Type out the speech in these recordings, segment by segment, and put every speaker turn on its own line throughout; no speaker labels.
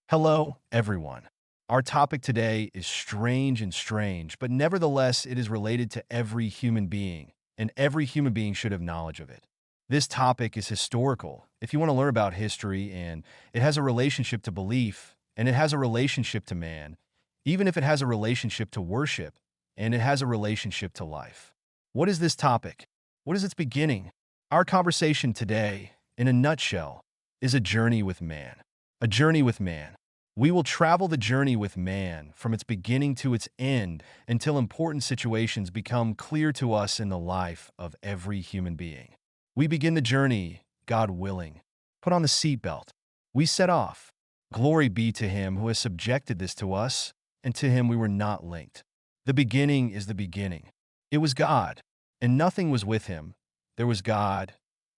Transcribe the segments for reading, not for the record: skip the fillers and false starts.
Hello, everyone. Our topic today is strange and strange, but nevertheless, it is related to every human being, and every human being should have knowledge of it. This topic is historical. If you want to learn about history, and it has a relationship to belief, and it has a relationship to man, even if it has a relationship to worship, and it has a relationship to life. What is this topic? What is its beginning? Our conversation today, in a nutshell, is a journey with man. A journey with man. We will travel the journey with man from its beginning to its end until important situations become clear to us in the life of every human being. We begin the journey, God willing. Put on the seatbelt. We set off. Glory be to him who has subjected this to us, and to him we were not linked. The beginning is the beginning. It was God, and nothing was with him. There was God,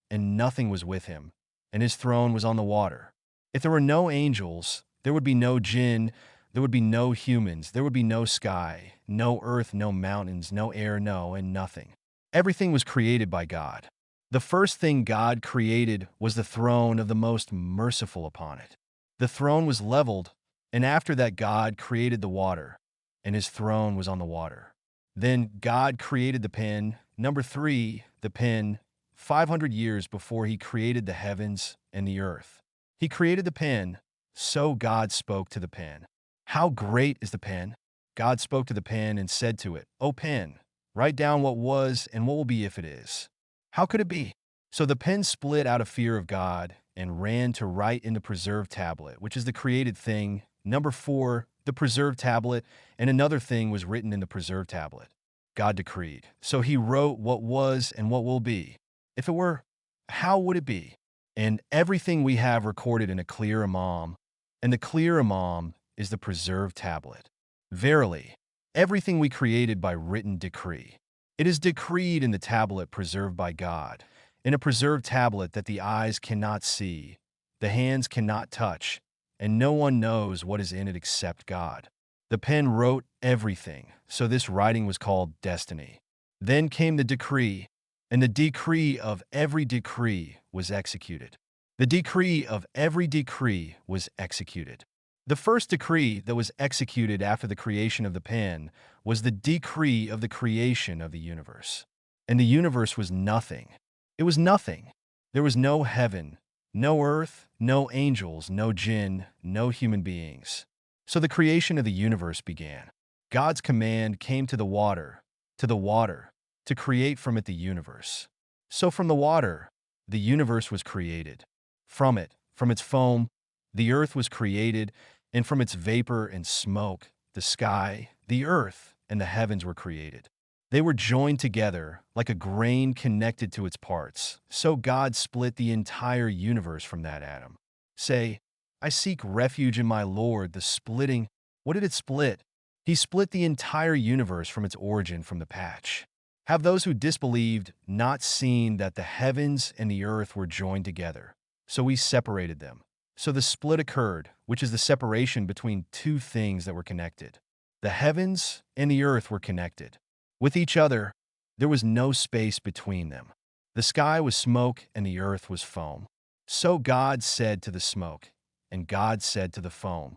and nothing was with him, and his throne was on the water. If there were no angels, there would be no jinn, there would be no humans, there would be no sky, no earth, no mountains, no air, no, and nothing. Everything was created by God. The first thing God created was the throne of the most merciful upon it. The throne was leveled, and after that God created the water, and his throne was on the water. Then God created the pen, number 3, the pen, 500 years before he created the heavens and the earth. He created the pen, so God spoke to the pen. How great is the pen? God spoke to the pen and said to it, "O pen, write down what was and what will be if it is." How could it be? So the pen split out of fear of God and ran to write in the preserved tablet, which is the created thing. Number 4, the preserved tablet, and another thing was written in the preserved tablet. God decreed. So he wrote what was and what will be. If it were, how would it be? And everything we have recorded in a clear Imam, and the clear Imam is the preserved tablet. Verily, everything we created by written decree. It is decreed in the tablet preserved by God, in a preserved tablet that the eyes cannot see, the hands cannot touch, and no one knows what is in it except God. The pen wrote everything, so this writing was called destiny. Then came the decree, and the decree of every decree was executed. The decree of every decree was executed. The first decree that was executed after the creation of the pen was the decree of the creation of the universe. And the universe was nothing. It was nothing. There was no heaven, no earth, no angels, no jinn, no human beings. So the creation of the universe began. God's command came to the water, to create from it the universe. So from the water, the universe was created. From it, from its foam, the earth was created, and from its vapor and smoke, the sky, the earth, and the heavens were created. They were joined together like a grain connected to its parts. So God split the entire universe from that atom. Say, I seek refuge in my Lord, the splitting. What did it split? He split the entire universe from its origin from the patch. Have those who disbelieved not seen that the heavens and the earth were joined together? So we separated them. So the split occurred, which is the separation between two things that were connected. The heavens and the earth were connected. With each other, there was no space between them. The sky was smoke and the earth was foam. So God said to the smoke, and God said to the foam,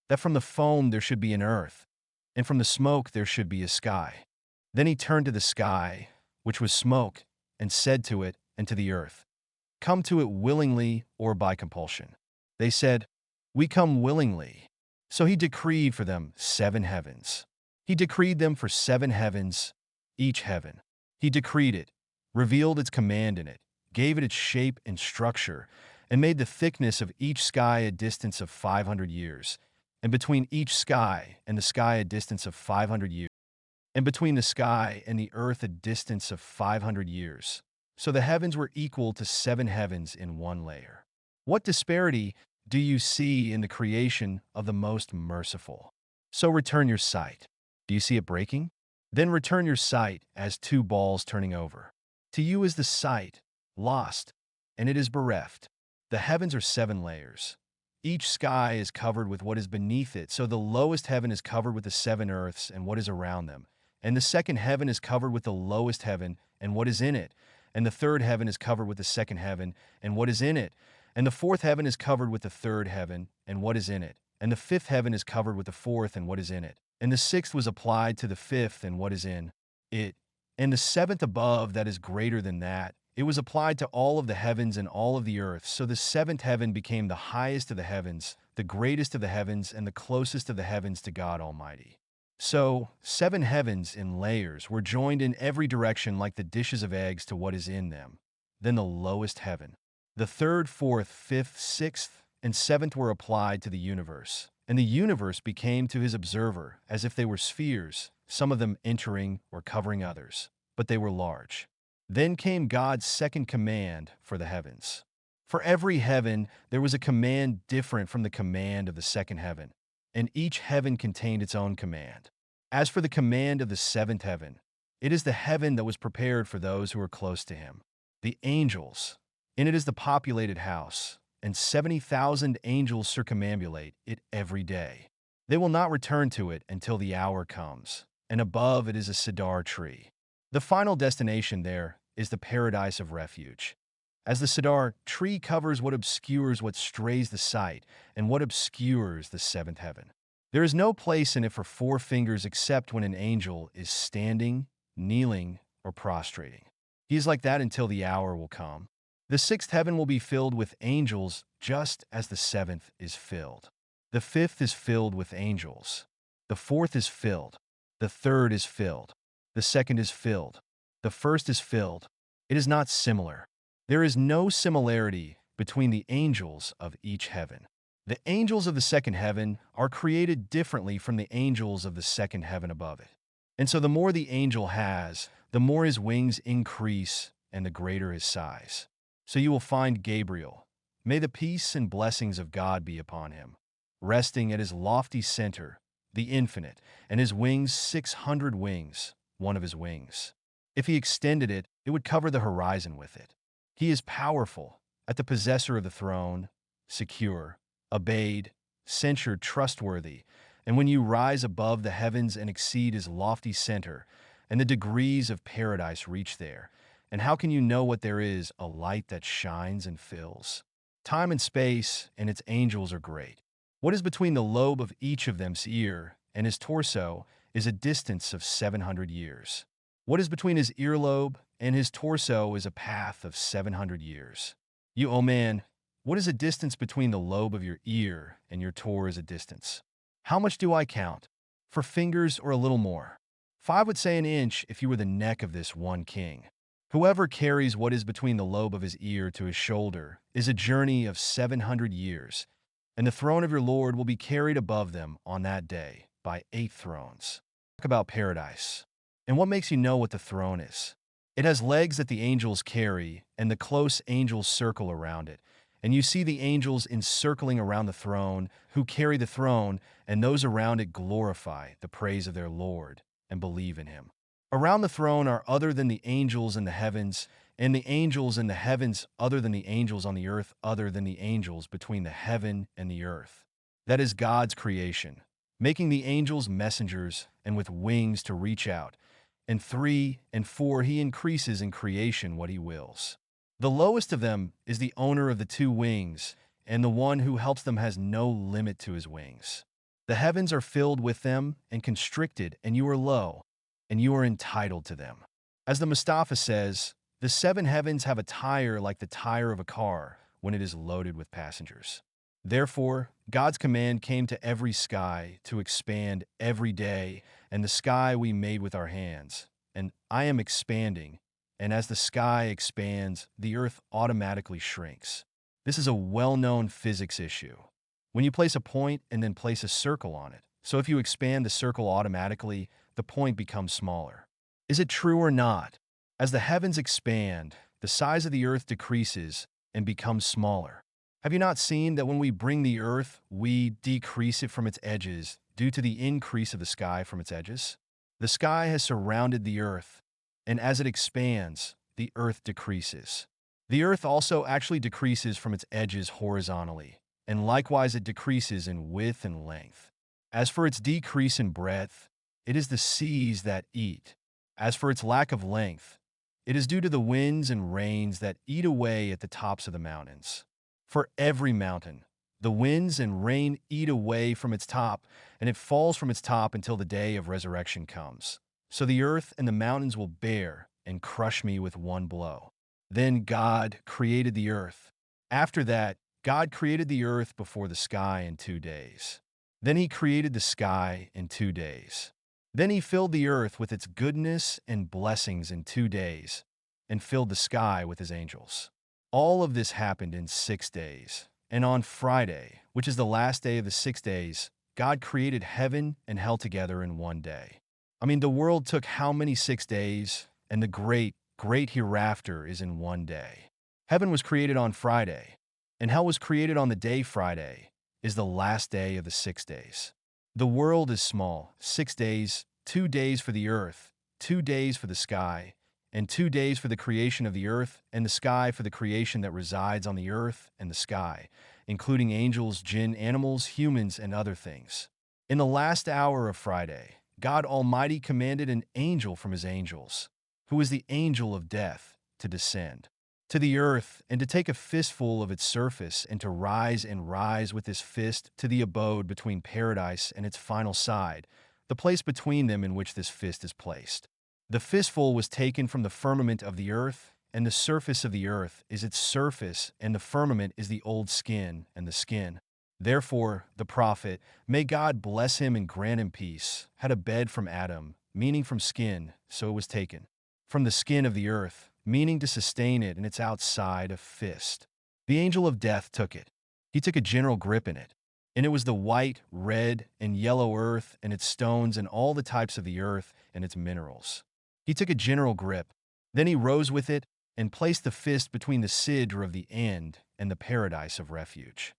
that from the foam there should be an earth, and from the smoke there should be a sky. Then he turned to the sky, which was smoke, and said to it and to the earth, come to it willingly or by compulsion. They said, we come willingly. So he decreed for them 7 heavens. He decreed them for 7 heavens, each heaven. He decreed it, revealed its command in it, gave it its shape and structure, and made the thickness of each sky a distance of 500 years, and between each sky and the sky a distance of 500 years, and between the sky and the earth a distance of 500 years. So the heavens were equal to 7 heavens in one layer. What disparity do you see in the creation of the most merciful? So return your sight. Do you see it breaking? Then return your sight as 2 balls turning over. To you is the sight lost, and it is bereft. The heavens are 7 layers. Each sky is covered with what is beneath it, so the lowest heaven is covered with the 7 earths and what is around them. And the second heaven is covered with the lowest heaven and what is in it. And the third heaven is covered with the second heaven and what is in it. And the fourth heaven is covered with the third heaven and what is in it. and the fifth heaven is covered with the fourth and what is in it. And the sixth was applied to the fifth and what is in it. And the seventh above that is greater than that, it was applied to all of the heavens and all of the earth. So the seventh heaven became the highest of the heavens, the greatest of the heavens, and the closest of the heavens to God Almighty. So, 7 heavens in layers were joined in every direction like the dishes of eggs to what is in them. Then the lowest heaven. The third, fourth, fifth, sixth, and seventh were applied to the universe. And the universe became to his observer as if they were spheres, some of them entering or covering others, but they were large. Then came God's second command for the heavens. For every heaven, there was a command different from the command of the second heaven, and each heaven contained its own command. As for the command of the seventh heaven, it is the heaven that was prepared for those who are close to him. The angels, in it is the populated house, and 70,000 angels circumambulate it every day. They will not return to it until the hour comes, and above it is a cedar tree. The final destination there is the paradise of refuge. As the cedar tree covers what obscures what strays the sight, and what obscures the seventh heaven. There is no place in it for 4 fingers except when an angel is standing, kneeling, or prostrating. He is like that until the hour will come. The sixth heaven will be filled with angels just as the seventh is filled. The fifth is filled with angels. The fourth is filled. The third is filled. The second is filled. The first is filled. It is not similar. There is no similarity between the angels of each heaven. The angels of the second heaven are created differently from the angels of the second heaven above it. And so the more the angel has, the more his wings increase and the greater his size. So you will find Gabriel, may the peace and blessings of God be upon him, resting at his lofty center, the infinite, and his wings 600 wings, one of his wings. If he extended it, it would cover the horizon with it. He is powerful, at the possessor of the throne, secure, obeyed, censured, trustworthy, and when you rise above the heavens and exceed his lofty center, and the degrees of paradise reach there, and how can you know what there is, a light that shines and fills? Time and space and its angels are great. What is between the lobe of each of them's ear and his torso is a distance of 700 years. What is between his earlobe and his torso is a path of 700 years. You, O man, what is a distance between the lobe of your ear and your tor is a distance? How much do I count? For fingers or a little more? 5 would say an inch if you were the neck of this one king. Whoever carries what is between the lobe of his ear to his shoulder is a journey of 700 years, and the throne of your Lord will be carried above them on that day by 8 thrones. Talk about paradise. And what makes you know what the throne is? It has legs that the angels carry, and the close angels circle around it. And you see the angels encircling around the throne, who carry the throne, and those around it glorify the praise of their Lord and believe in him. Around the throne are other than the angels in the heavens, and the angels in the heavens other than the angels on the earth, other than the angels between the heaven and the earth. That is God's creation, making the angels messengers and with wings to reach out. And 3 and 4 he increases in creation what he wills. The lowest of them is the owner of the 2 wings, and the one who helps them has no limit to his wings. The heavens are filled with them and constricted, and you are low, and you are entitled to them. As the Mustafa says, the 7 heavens have a tire like the tire of a car when it is loaded with passengers. Therefore, God's command came to every sky to expand every day, and the sky we made with our hands. And I am expanding, and as the sky expands, the earth automatically shrinks. This is a well-known physics issue. When you place a point and then place a circle on it, so if you expand the circle automatically, the point becomes smaller. Is it true or not? As the heavens expand, the size of the earth decreases and becomes smaller. Have you not seen that when we bring the earth, we decrease it from its edges due to the increase of the sky from its edges? The sky has surrounded the earth, and as it expands, the earth decreases. The earth also actually decreases from its edges horizontally, and likewise it decreases in width and length. As for its decrease in breadth, it is the seas that eat. As for its lack of length, it is due to the winds and rains that eat away at the tops of the mountains. For every mountain, The winds and rain eat away from its top, and it falls from its top until the day of resurrection comes. So the earth and the mountains will bear and crush me with one blow. Then God created the earth. After that, God created the earth before the sky in 2 days. Then he created the sky in 2 days. Then he filled the earth with its goodness and blessings in 2 days, and filled the sky with his angels. All of this happened in 6 days. And on Friday, which is the last day of the 6 days, God created heaven and hell together in one day. I mean, the world took how many 6 days? And the great hereafter is in one day. Heaven was created on Friday, and hell was created on the day Friday, is the last day of the 6 days. The world is small, 6 days, 2 days for the earth, 2 days for the sky, and 2 days for the creation of the earth and the sky for the creation that resides on the earth and the sky, including angels, jinn, animals, humans, and other things. In the last hour of Friday, God Almighty commanded an angel from his angels, who is the angel of death, to descend to the earth and to take a fistful of its surface and to rise with this fist to the abode between paradise and its final side, the place between them in which this fist is placed. The fistful was taken from the firmament of the earth, and the surface of the earth is its surface, and the firmament is the old skin and the skin. Therefore, the prophet, may God bless him and grant him peace, had a bed from Adam, meaning from skin, so it was taken. From the skin of the earth, meaning to sustain it, and its outside a fist. The angel of death took it. He took a general grip in it. And it was the white, red, and yellow earth, and its stones, and all the types of the earth and its minerals. He took a general grip. Then he rose with it and placed the fist between the sidr of the end and the paradise of refuge.